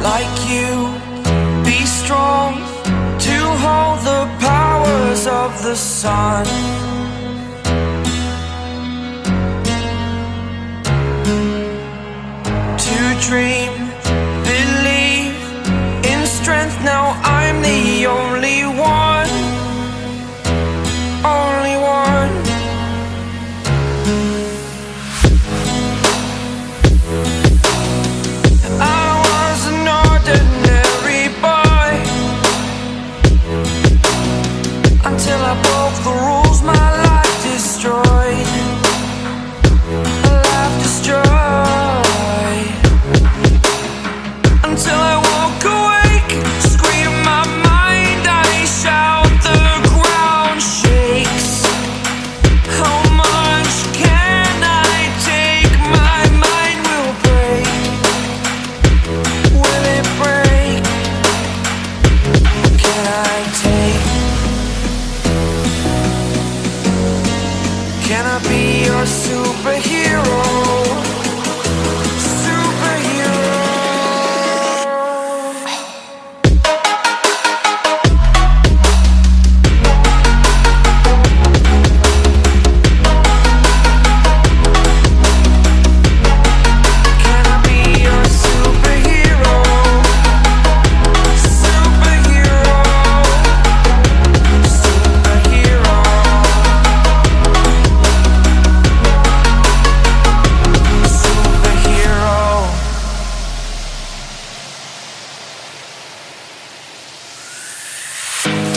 like you, be strong to hold the powers of the sun. To dream, believe in strength. Now I'm the only one, only one. I was an ordinary boy until I broke the rules. My life destroyed, life destroyed. Until I woke awake, scream my mind, I shout, the ground shakes. How much can I take? My mind will break. Will it break? Can I take? Can I be your superhero?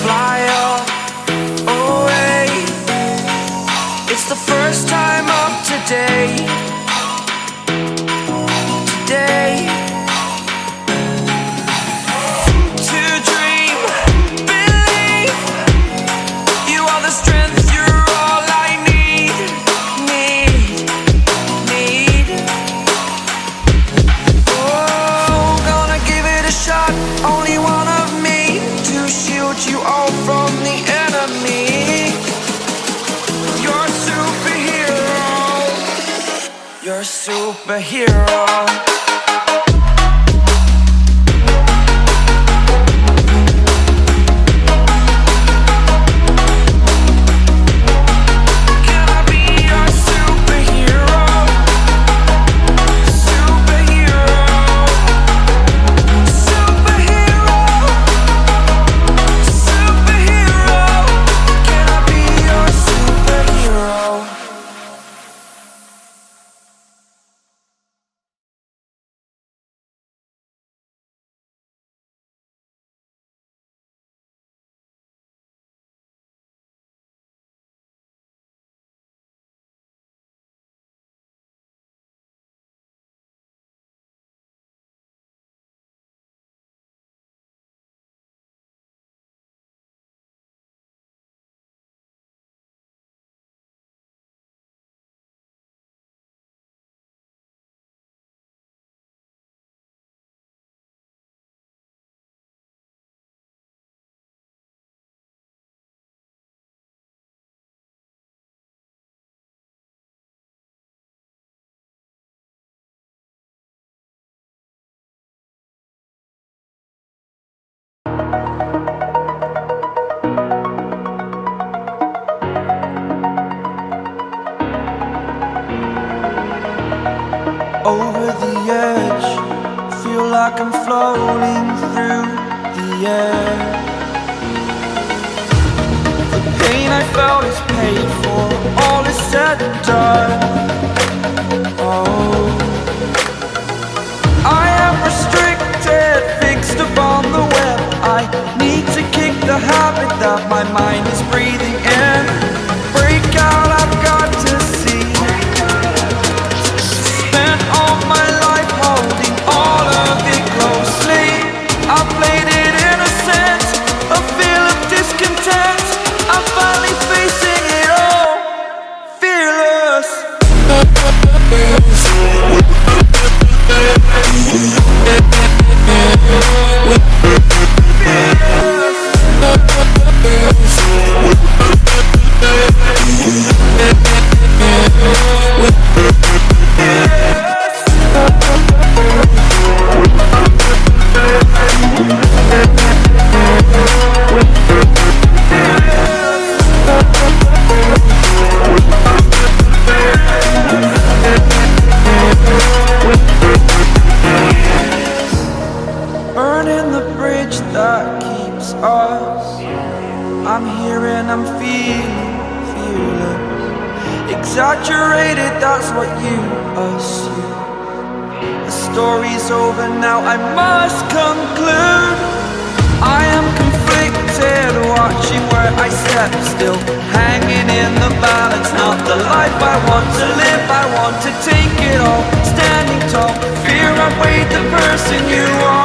Fly away. It's the first time of today. Today. To dream, believe. You are the strength, you're all I need. Need. Oh, gonna give it a shot. Only one of me to shield you all from the enemy. You're a superhero. You're a superhero. Can I be your superhero? Superhero. Superhero. Superhero. Can I be your superhero? Over the edge, feel like I'm floating through the air. The pain I felt is paid for, all is said and done. Oh, I am restricted, fixed upon the web. I need to kick the habit that my mind is breathing in. Break out, I've got to see. Spent all my life holding all of it closely. I played it innocent, a feel of discontent. I'm finally facing it all, fearless. that's what you assume. The story's over now, I must conclude. I am conflicted, watching where I step still, hanging in the balance, not the life I want to live. I want to take it all, standing tall, fear I weighed the person you are.